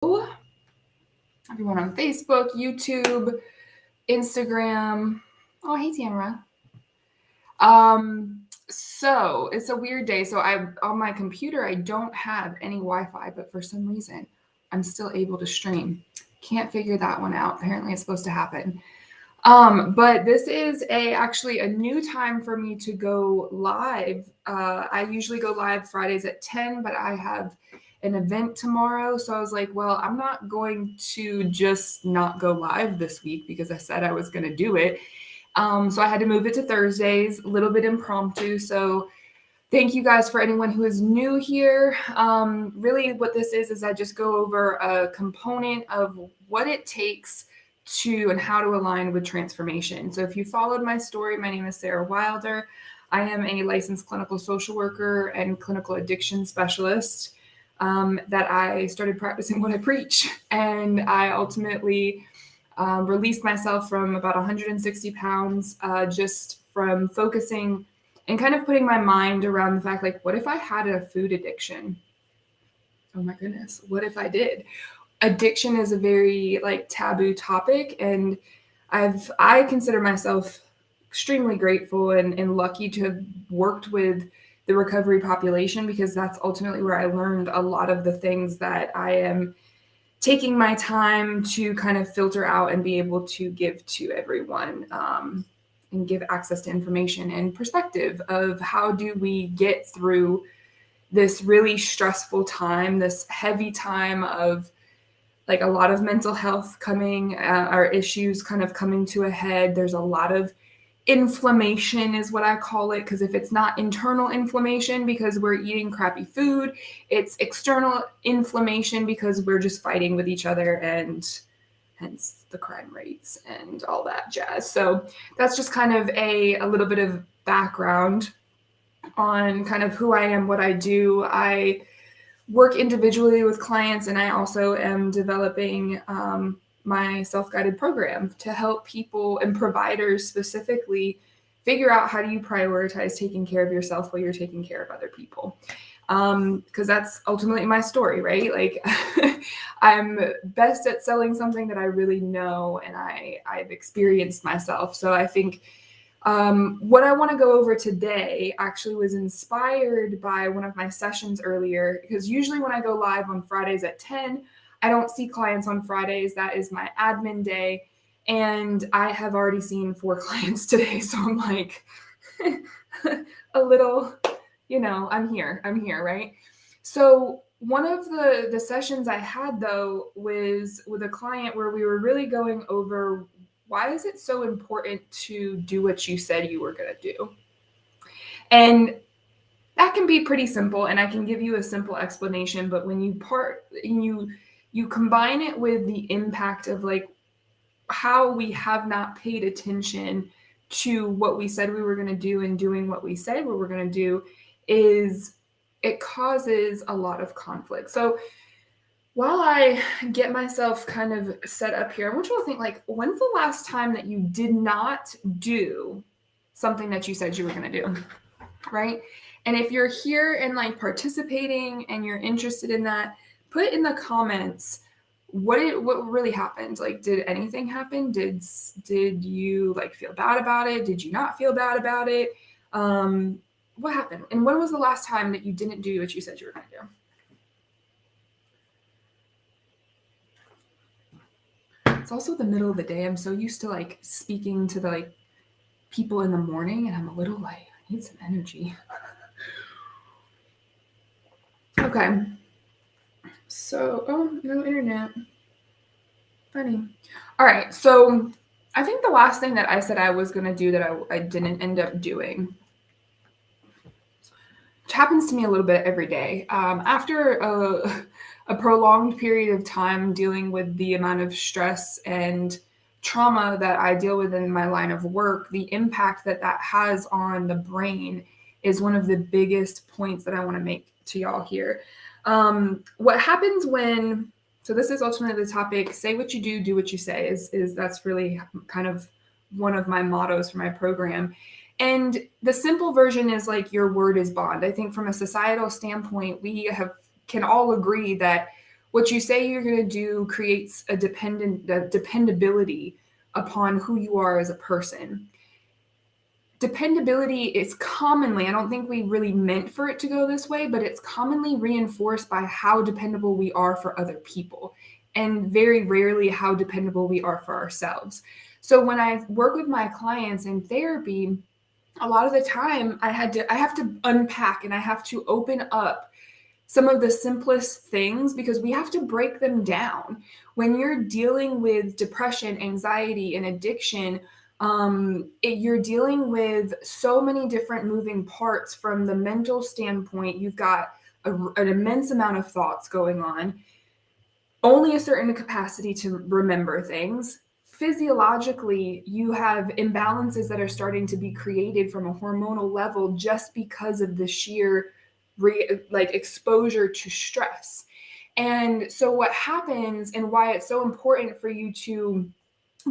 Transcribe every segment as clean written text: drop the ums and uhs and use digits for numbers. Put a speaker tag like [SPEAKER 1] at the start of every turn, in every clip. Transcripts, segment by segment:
[SPEAKER 1] everyone on Facebook, YouTube, Instagram. Oh, hey Tamara. So it's a weird day. So I on my computer I don't have any Wi-Fi, but for some reason I'm still able to stream. Can't figure that one out. Apparently it's supposed to happen. But this is actually a new time for me to go live. I usually go live Fridays at 10, but I have an event tomorrow. So I was like, well, I'm not going to just not go live this week because I said I was going to do it. So I had to move it to Thursdays, a little bit impromptu. So thank you guys for anyone who is new here. Really, what this is I just go over a component of what it takes to and how to align with transformation. So if you followed my story, my name is Sara Wilder. I am a licensed clinical social worker and clinical addiction specialist. That I started practicing what I preach, and I ultimately released myself from about 160 pounds just from focusing and kind of putting my mind around the fact, like, what if I had a food addiction? Oh my goodness, what if I did? Addiction is a very like taboo topic, and I consider myself extremely grateful and lucky to have worked with the recovery population, because that's ultimately where I learned a lot of the things that I am taking my time to kind of filter out and be able to give to everyone, and give access to information and perspective of how do we get through this really stressful time, this heavy time of like a lot of mental health coming, our issues kind of coming to a head. There's a lot of inflammation is what I call it, because if it's not internal inflammation because we're eating crappy food, it's external inflammation because we're just fighting with each other, and hence the crime rates and all that jazz. So that's just kind of a little bit of background on kind of who I am, what I do. I work individually with clients, and I also am developing my self-guided program to help people and providers specifically figure out how do you prioritize taking care of yourself while you're taking care of other people. Because that's ultimately my story, right? Like I'm best at selling something that I really know and I've experienced myself. So I think what I want to go over today actually was inspired by one of my sessions earlier, because usually when I go live on Fridays at 10, I don't see clients on Fridays. That is my admin day. And I have already seen 4 clients today. So I'm like a little, I'm here, right? So one of the sessions I had though was with a client where we were really going over why is it so important to do what you said you were going to do? And that can be pretty simple, and I can give you a simple explanation, but when you combine it with the impact of like how we have not paid attention to what we said we were going to do and doing what we said we were going to do, is it causes a lot of conflict. So while I get myself kind of set up here, I want you to think, like, when's the last time that you did not do something that you said you were going to do, right? And if you're here and like participating and you're interested in that, put in the comments what really happened. Like, did anything happen? Did you like feel bad about it? Did you not feel bad about it? What happened? And when was the last time that you didn't do what you said you were going to do? It's also the middle of the day. I'm so used to like speaking to the like people in the morning, and I'm a little like, I need some energy. Okay. So, oh, no internet. Funny. All right. So I think the last thing that I said I was going to do that I didn't end up doing, which happens to me a little bit every day. After a prolonged period of time dealing with the amount of stress and trauma that I deal with in my line of work, the impact that has on the brain is one of the biggest points that I want to make to y'all here. What happens when, so this is ultimately the topic, say what you do what you say, is that's really kind of one of my mottos for my program. And the simple version is like your word is bond. I think from a societal standpoint, we can all agree that What you say you're going to do creates a dependability upon who you are as a person. Dependability is commonly, I don't think we really meant for it to go this way, but it's commonly reinforced by how dependable we are for other people, and very rarely how dependable we are for ourselves. So when I work with my clients in therapy, a lot of the time I have to unpack and I have to open up some of the simplest things because we have to break them down. When you're dealing with depression, anxiety, and addiction, you're dealing with so many different moving parts from the mental standpoint. You've got an immense amount of thoughts going on, only a certain capacity to remember things. Physiologically, you have imbalances that are starting to be created from a hormonal level just because of the sheer exposure to stress. And so what happens, and why it's so important for you to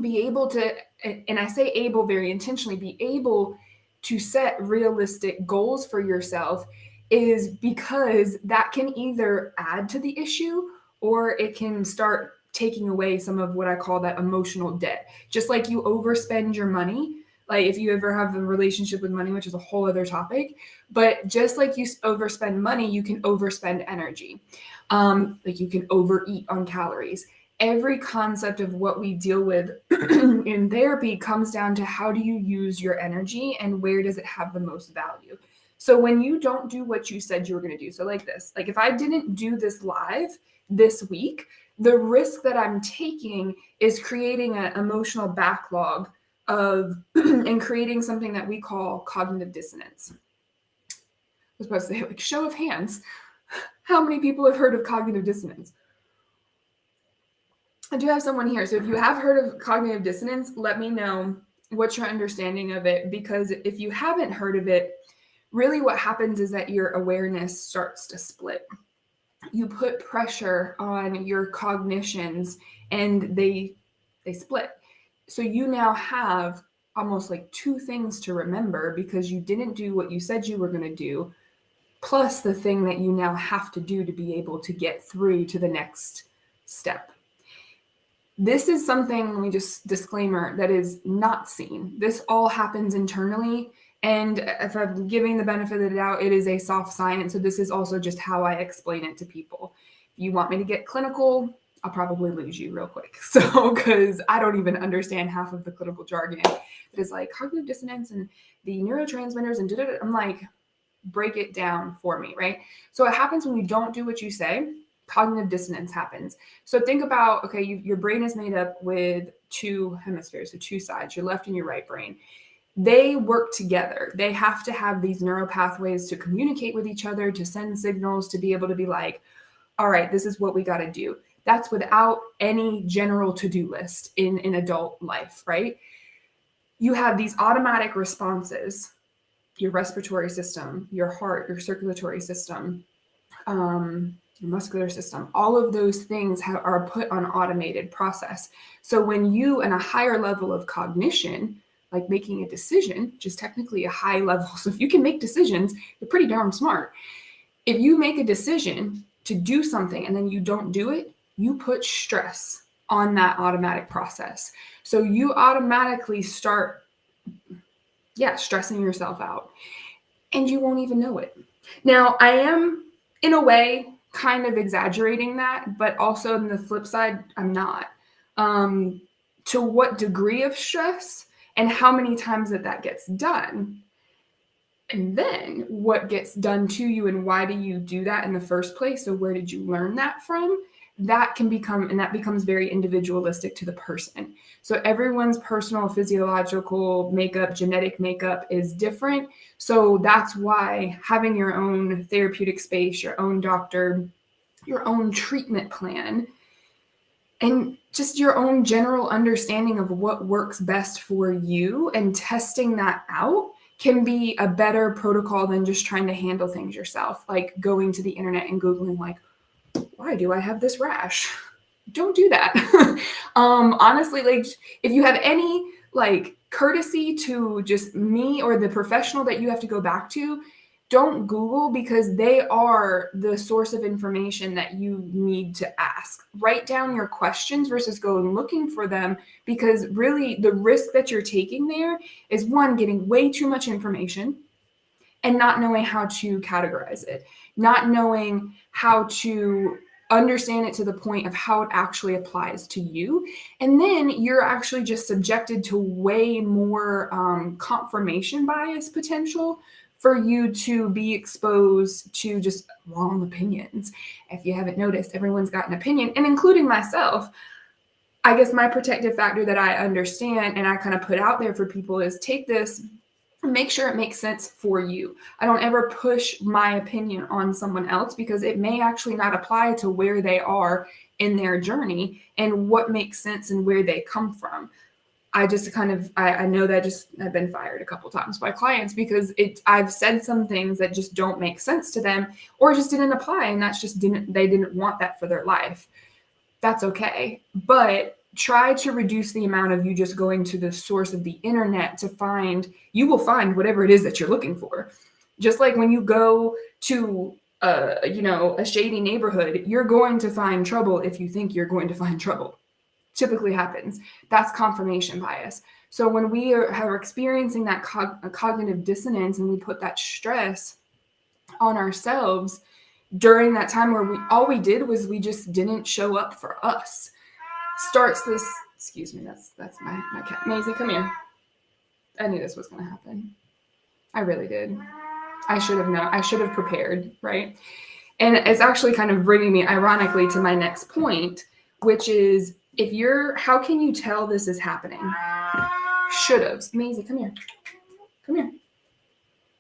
[SPEAKER 1] be able to, and I say able very intentionally, be able to set realistic goals for yourself, is because that can either add to the issue or it can start taking away some of what I call that emotional debt. Just like you overspend your money, like if you ever have a relationship with money, which is a whole other topic, but just like you overspend money, you can overspend energy. Like you can overeat on calories. Every concept of what we deal with in therapy comes down to how do you use your energy and where does it have the most value. So when you don't do what you said you were going to do, so like this, like if I didn't do this live this week, the risk that I'm taking is creating an emotional backlog of and creating something that we call cognitive dissonance. I was supposed to say, like, show of hands, how many people have heard of cognitive dissonance? I do have someone here. So if you have heard of cognitive dissonance, let me know what's your understanding of it. Because if you haven't heard of it, really what happens is that your awareness starts to split. You put pressure on your cognitions and they split. So you now have almost like two things to remember because you didn't do what you said you were going to do, plus the thing that you now have to do to be able to get through to the next step. This is something, let me just disclaimer, that is not seen. This all happens internally. And if I'm giving the benefit of the doubt, it is a soft science. So this is also just how I explain it to people. If you want me to get clinical, I'll probably lose you real quick. So, because I don't even understand half of the clinical jargon. It is like cognitive dissonance and the neurotransmitters and da-da-da. I'm like, break it down for me, right? So it happens when you don't do what you say. Cognitive dissonance happens. So think about, okay, your brain is made up with two hemispheres, so two sides, your left and your right brain. They work together. They have to have these neural pathways to communicate with each other, to send signals, to be able to be like, all right, this is what we got to do. That's without any general to-do list in adult life, right? You have these automatic responses, your respiratory system, your heart, your circulatory system, your muscular system, all of those things are put on automated process. So when you, in a higher level of cognition, like making a decision, which is technically a high level, so if you can make decisions, you're pretty darn smart. If you make a decision to do something and then you don't do it, you put stress on that automatic process. So you automatically start, stressing yourself out, and you won't even know it. Now, I am, in a way, kind of exaggerating that, but also on the flip side, I'm not. To what degree of stress and how many times that gets done, and then what gets done to you and why do you do that in the first place? So where did you learn that from? That becomes very individualistic to the person. So everyone's personal physiological makeup, genetic makeup is different. So that's why having your own therapeutic space, your own doctor, your own treatment plan, and just your own general understanding of what works best for you and testing that out can be a better protocol than just trying to handle things yourself, like going to the internet and Googling, like, why do I have this rash? Don't do that. Honestly, like if you have any like courtesy to just me or the professional that you have to go back to, don't Google, because they are the source of information that you need to ask. Write down your questions versus going looking for them, because really the risk that you're taking there is, one, getting way too much information and not knowing how to categorize it, not knowing how to understand it to the point of how it actually applies to you. And then you're actually just subjected to way more confirmation bias potential for you to be exposed to just wrong opinions. If you haven't noticed, everyone's got an opinion, and including myself. I guess my protective factor that I understand and I kind of put out there for people is, take this, make sure it makes sense for you. I don't ever push my opinion on someone else, because it may actually not apply to where they are in their journey and what makes sense and where they come from. I just kind of, I know that I've been fired a couple times by clients because I've said some things that just don't make sense to them, or just didn't apply, and they didn't want that for their life. That's okay. But try to reduce the amount of you just going to the source of the internet to find, you will find whatever it is that you're looking for. Just like when you go to a shady neighborhood, you're going to find trouble if you think you're going to find trouble. Typically happens. That's confirmation bias. So when we are experiencing that cognitive dissonance, and we put that stress on ourselves during that time where all we did was we just didn't show up for us, starts this, excuse me, that's my cat. Maisie, come here. I knew this was going to happen. I really did. I should have known. I should have prepared, right? And it's actually kind of bringing me, ironically, to my next point, which is, how can you tell this is happening? Should have. Maisie, come here. Come here.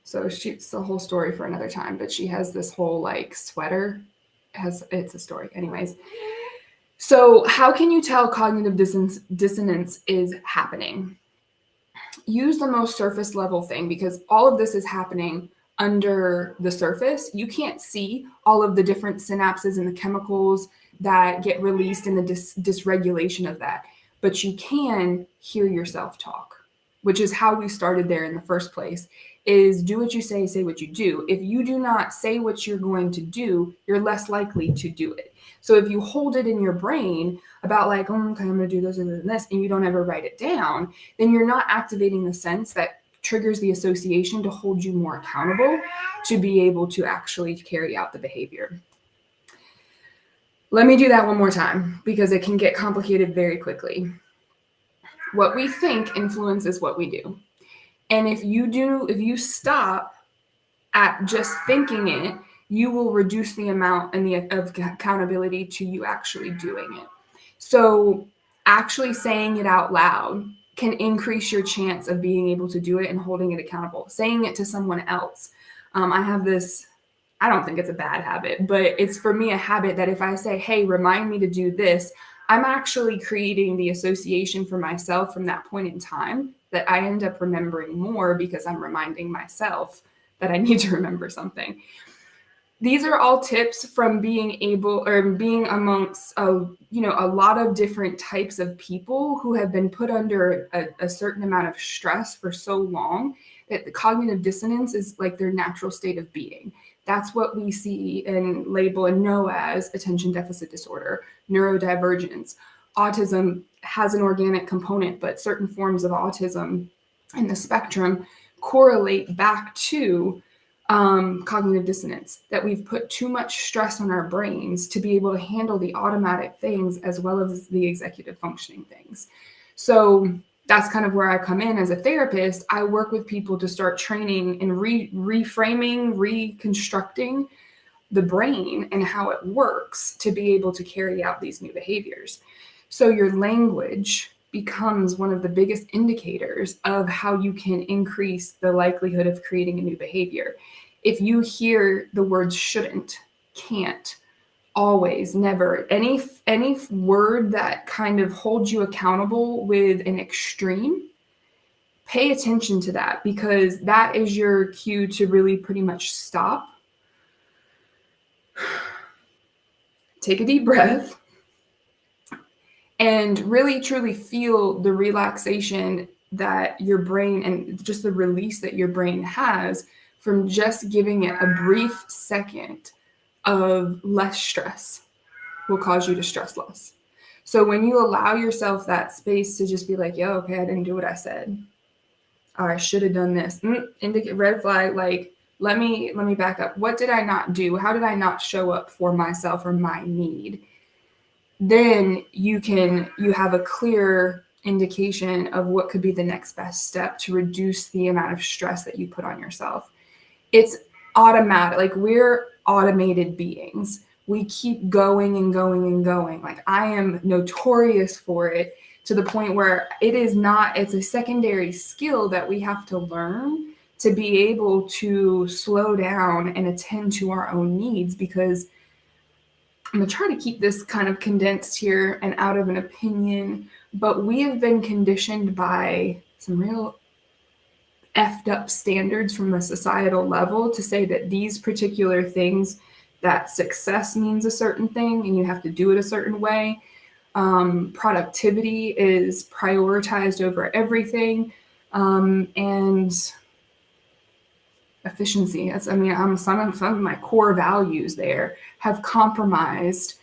[SPEAKER 1] So it's a whole story for another time, but she has this whole sweater. It's a story. Anyways. So how can you tell cognitive dissonance is happening? Use the most surface level thing, because all of this is happening under the surface. You can't see all of the different synapses and the chemicals that get released in the dysregulation of that. But you can hear yourself talk, which is how we started there in the first place, is do what you say what you do. If you do not say what you're going to do, you're less likely to do it. So if you hold it in your brain about okay, I'm going to do this and this, and you don't ever write it down, then you're not activating the sense that triggers the association to hold you more accountable to be able to actually carry out the behavior. Let me do that one more time, because it can get complicated very quickly. What we think influences what we do. And if you stop at just thinking it, you will reduce the amount of accountability to you actually doing it. So actually saying it out loud can increase your chance of being able to do it and holding it accountable. Saying it to someone else. I have this, I don't think it's a bad habit, but it's for me a habit that if I say, hey, remind me to do this, I'm actually creating the association for myself from that point in time that I end up remembering more, because I'm reminding myself that I need to remember something. These are all tips from being amongst a lot of different types of people who have been put under a certain amount of stress for so long that the cognitive dissonance is their natural state of being. That's what we see and label and know as attention deficit disorder, neurodivergence. Autism has an organic component, but certain forms of autism in the spectrum correlate back to cognitive dissonance, that we've put too much stress on our brains to be able to handle the automatic things as well as the executive functioning things. So that's kind of where I come in as a therapist. I work with people to start training and reframing, reconstructing the brain and how it works to be able to carry out these new behaviors. So your language becomes one of the biggest indicators of how you can increase the likelihood of creating a new behavior. If you hear the words shouldn't, can't, always, never, any word that kind of holds you accountable with an extreme, pay attention to that, because that is your cue to really pretty much stop. Take a deep breath and really truly feel the relaxation that your brain and just the release that your brain has from just giving it a brief second of less stress will cause you to stress less. So when you allow yourself that space to just be like, yo, okay, I didn't do what I said. Or I should have done this. Indicate red flag, like, let me back up. What did I not do? How did I not show up for myself or my need? Then you have a clear indication of what could be the next best step to reduce the amount of stress that you put on yourself. It's automatic. Like, we're automated beings. We keep going and going and going. Like, I am notorious for it, to the point where it's a secondary skill that we have to learn to be able to slow down and attend to our own needs. Because I'm going to try to keep this kind of condensed here and out of an opinion, but we have been conditioned by some real effed up standards from a societal level to say that these particular things, that success means a certain thing and you have to do it a certain way. Productivity is prioritized over everything, and efficiency. Some of my core values there have compromised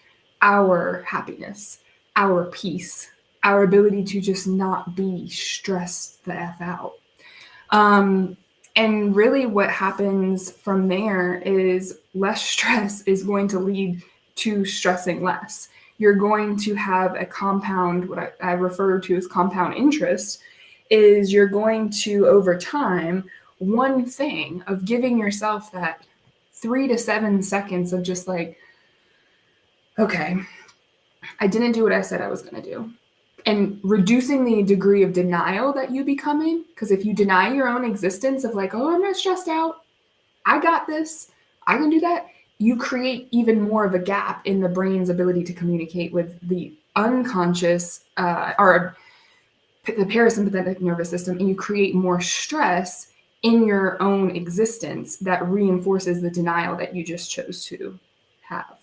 [SPEAKER 1] our happiness, our peace, our ability to just not be stressed the F out. And really what happens from there is less stress is going to lead to stressing less. You're going to have a compound, what I refer to as compound interest, is you're going to, over time, one thing of giving yourself that 3 to 7 seconds of just like, okay, I didn't do what I said I was going to do. And reducing the degree of denial that you become in. Because if you deny your own existence of like, oh, I'm not stressed out, I got this, I can do that, you create even more of a gap in the brain's ability to communicate with the unconscious or the parasympathetic nervous system, and you create more stress in your own existence that reinforces the denial that you just chose to have.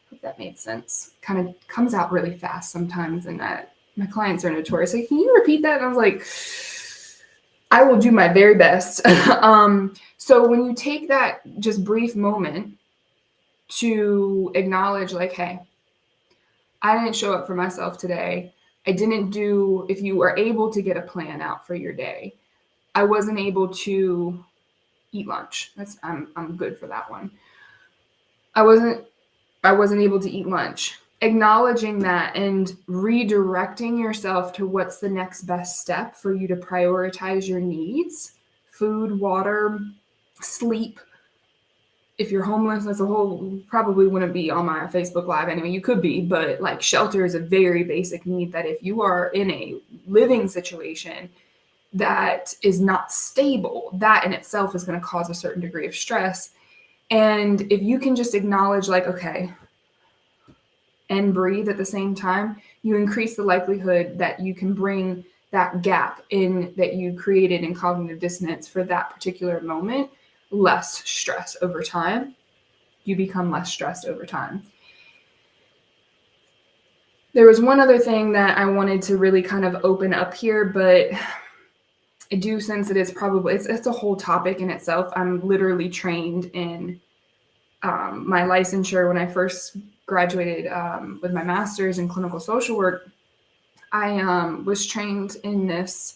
[SPEAKER 1] Hope that made sense. Kind of comes out really fast sometimes, and that my clients are notorious. Like, can you repeat that? And I was like, I will do my very best. So when you take that just brief moment to acknowledge, like, hey, I didn't show up for myself today. I didn't do, if you are able to get a plan out for your day, I wasn't able to eat lunch. I'm good for that one. I wasn't able to eat lunch. Acknowledging that and redirecting yourself to what's the next best step for you to prioritize your needs: food, water, sleep. If you're homeless, that's a whole, probably wouldn't be on my Facebook Live anyway. You could be, but like, shelter is a very basic need that if you are in a living situation that is not stable, that in itself is going to cause a certain degree of stress. And if you can just acknowledge, like, okay, and breathe at the same time, you increase the likelihood that you can bring that gap in that you created in cognitive dissonance for that particular moment less stress over time. You become less stressed over time. There was one other thing that I wanted to really kind of open up here, but I do sense it is probably, it's a whole topic in itself. I'm literally trained in my licensure. When I first graduated with my master's in clinical social work, I was trained in this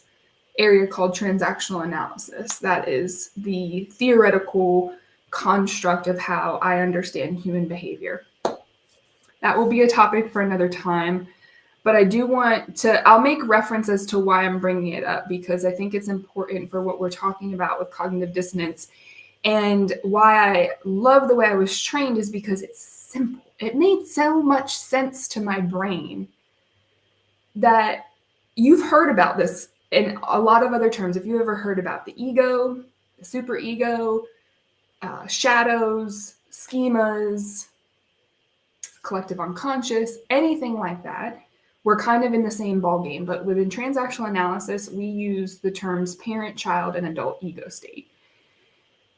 [SPEAKER 1] area called transactional analysis. That is the theoretical construct of how I understand human behavior. That will be a topic for another time, but I do want to, I'll make references to why I'm bringing it up, because I think it's important for what we're talking about with cognitive dissonance. And why I love the way I was trained is because it's simple. It made so much sense to my brain that you've heard about this in a lot of other terms. If you ever heard about the ego, the superego, shadows, schemas, collective unconscious, anything like that, we're kind of in the same ballgame. But within transactional analysis, we use the terms parent, child, and adult ego state.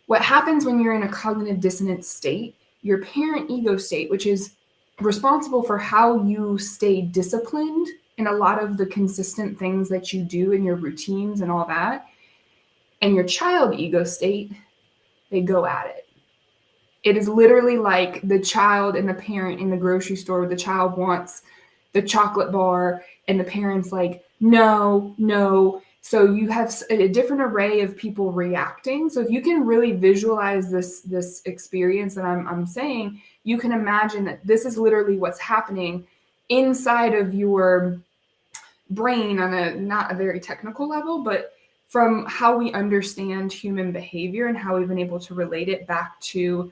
[SPEAKER 1] What happens when you're in a cognitive dissonance state, your parent ego state, which is responsible for how you stay disciplined in a lot of the consistent things that you do in your routines and all that, and your child ego state they go at it. It is literally like the child and the parent in the grocery store. The child wants the chocolate bar and the parent's like, no, no. So you have a different array of people reacting. So if you can really visualize this experience that I'm saying, you can imagine that this is literally what's happening inside of your brain on a not a very technical level, but from how we understand human behavior and how we've been able to relate it back to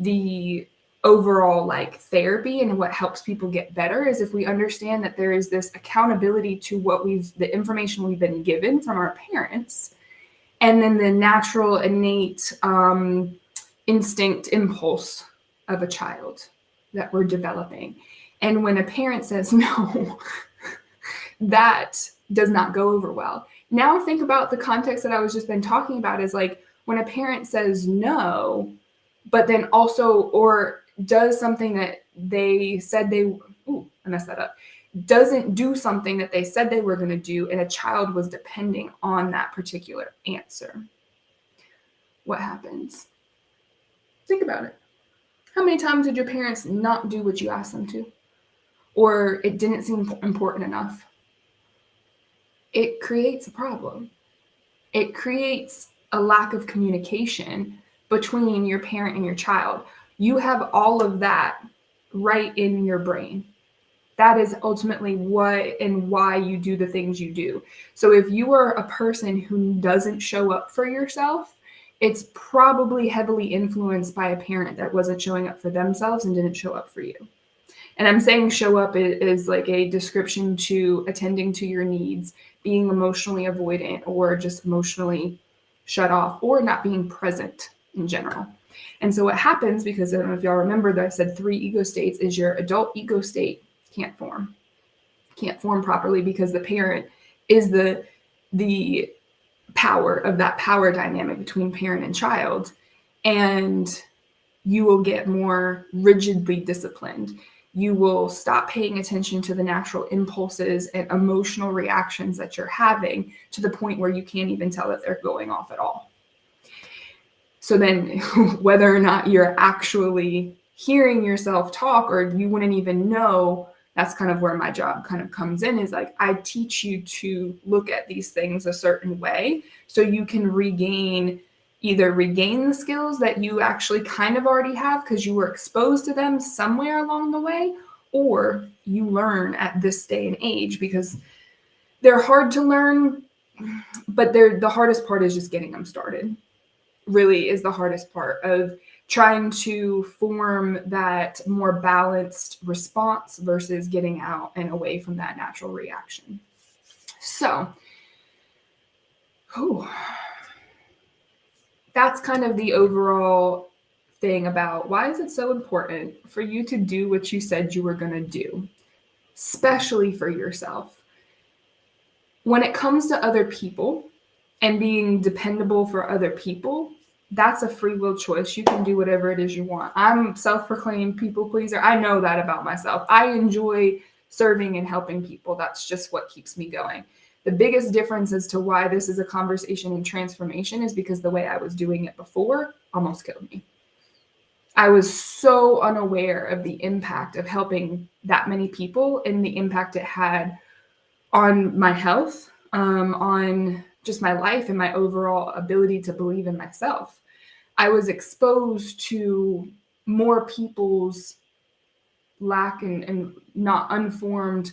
[SPEAKER 1] the overall like therapy and what helps people get better is if we understand that there is this accountability to the information we've been given from our parents, and then the natural innate instinct impulse of a child that we're developing. And when a parent says no, that does not go over well. Now think about the context that I was just been talking about is like when a parent says no, but then also or does something that they said I messed that up. Doesn't do something that they said they were going to do, and a child was depending on that particular answer. What happens? Think about it. How many times did your parents not do what you asked them to? Or it didn't seem important enough? It creates a problem. It creates a lack of communication between your parent and your child. You have all of that right in your brain. That is ultimately what and why you do the things you do. So if you are a person who doesn't show up for yourself, it's probably heavily influenced by a parent that wasn't showing up for themselves and didn't show up for you. And I'm saying show up is like a description to attending to your needs, being emotionally avoidant or just emotionally shut off or not being present in general. And so what happens, because I don't know if y'all remember that I said 3 ego states, is your adult ego state can't form properly because the parent is the power of that power dynamic between parent and child. And you will get more rigidly disciplined. You will stop paying attention to the natural impulses and emotional reactions that you're having to the point where you can't even tell that they're going off at all. So then whether or not you're actually hearing yourself talk or you wouldn't even know, that's kind of where my job kind of comes in, is like I teach you to look at these things a certain way so you can either regain the skills that you actually kind of already have because you were exposed to them somewhere along the way, or you learn at this day and age, because they're hard to learn, but the hardest part is just getting them started. Really is the hardest part of trying to form that more balanced response versus getting out and away from that natural reaction. So, that's kind of the overall thing about why is it so important for you to do what you said you were going to do, especially for yourself. When it comes to other people and being dependable for other people, that's a free will choice. You can do whatever it is you want. I'm self-proclaimed people pleaser. I know that about myself. I enjoy serving and helping people. That's just what keeps me going. The biggest difference as to why this is a conversation in transformation is because the way I was doing it before almost killed me. I was so unaware of the impact of helping that many people and the impact it had on my health, on just my life and my overall ability to believe in myself. I was exposed to more people's lack and not unformed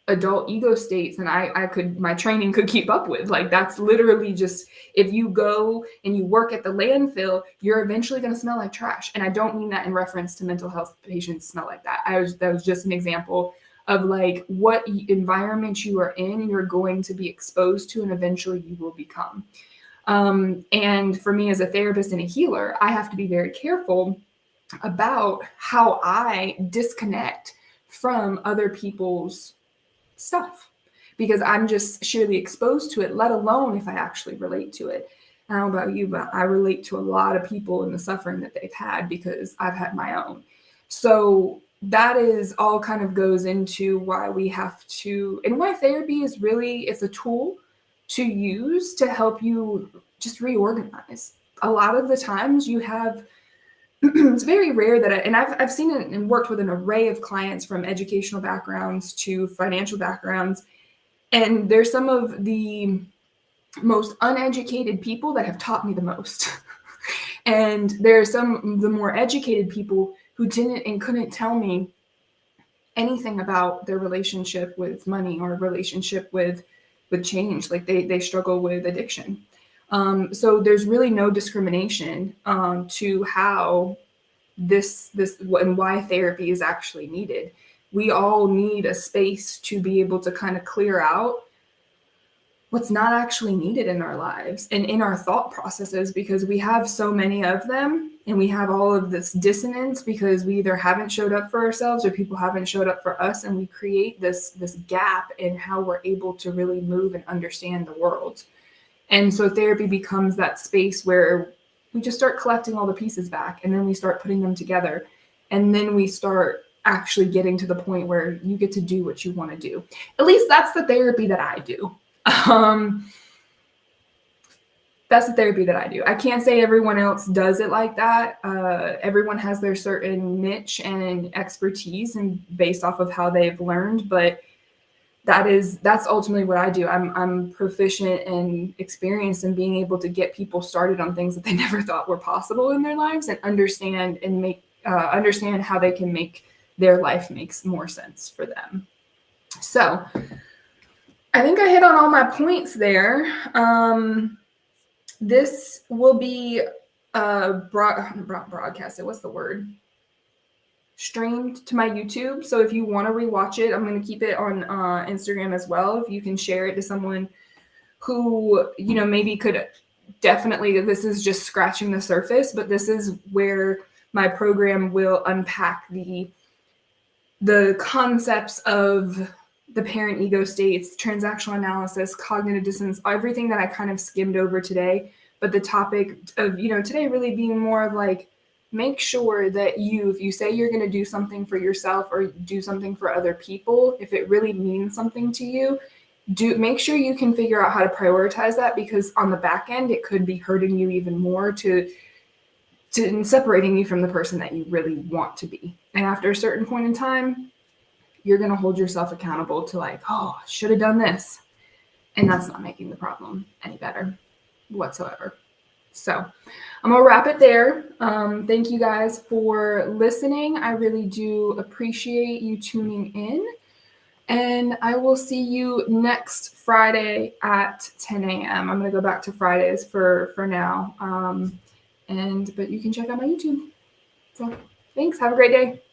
[SPEAKER 1] adult ego states and my training could keep up with. Like, that's literally just, if you go and you work at the landfill, you're eventually going to smell like trash. And I don't mean that in reference to mental health patients smell like that. That was just an example of like what environment you are in, you're going to be exposed to, and eventually you will become. And for me as a therapist and a healer, I have to be very careful about how I disconnect from other people's stuff, because I'm just sheerly exposed to it, let alone if I actually relate to it. I don't know about you, but I relate to a lot of people in the suffering that they've had because I've had my own. So that is all kind of goes into why we have to, and why therapy is a tool to use to help you just reorganize. a lot of the times you have, it's very rare that, and I've seen it and worked with an array of clients from educational backgrounds to financial backgrounds. And there's some of the most uneducated people that have taught me the most. And there are some of the more educated people who didn't and couldn't tell me anything about their relationship with money or relationship with change. Like they struggle with addiction. So there's really no discrimination to how this and why therapy is actually needed. We all need a space to be able to kind of clear out what's not actually needed in our lives and in our thought processes, because we have so many of them and we have all of this dissonance because we either haven't showed up for ourselves or people haven't showed up for us, and we create this gap in how we're able to really move and understand the world. And so therapy becomes that space where we just start collecting all the pieces back, and then we start putting them together, and then we start actually getting to the point where you get to do what you want to do. At least that's the therapy that I do. That's the therapy that I do. I can't say everyone else does it like that. Everyone has their certain niche and expertise and based off of how they've learned, but that's ultimately what I do. I'm proficient and experienced in being able to get people started on things that they never thought were possible in their lives, and understand how they can make their life makes more sense for them. So I think I hit on all my points there. This will be broadcasted. What's the word? Streamed to my YouTube. So if you want to rewatch it, I'm going to keep it on Instagram as well. If you can share it to someone who, maybe could definitely, this is just scratching the surface, but this is where my program will unpack the concepts of the parent ego states, transactional analysis, cognitive dissonance, everything that I kind of skimmed over today. But the topic of, today really being more of like, make sure that if you say you're going to do something for yourself or do something for other people, if it really means something to you, make sure you can figure out how to prioritize that, because on the back end, it could be hurting you even more to separating you from the person that you really want to be. And after a certain point in time, you're going to hold yourself accountable to like, oh, I should have done this. And that's not making the problem any better whatsoever. So I'm going to wrap it there. Thank you guys for listening. I really do appreciate you tuning in. And I will see you next Friday at 10 a.m. I'm going to go back to Fridays for now. But you can check out my YouTube. So thanks. Have a great day.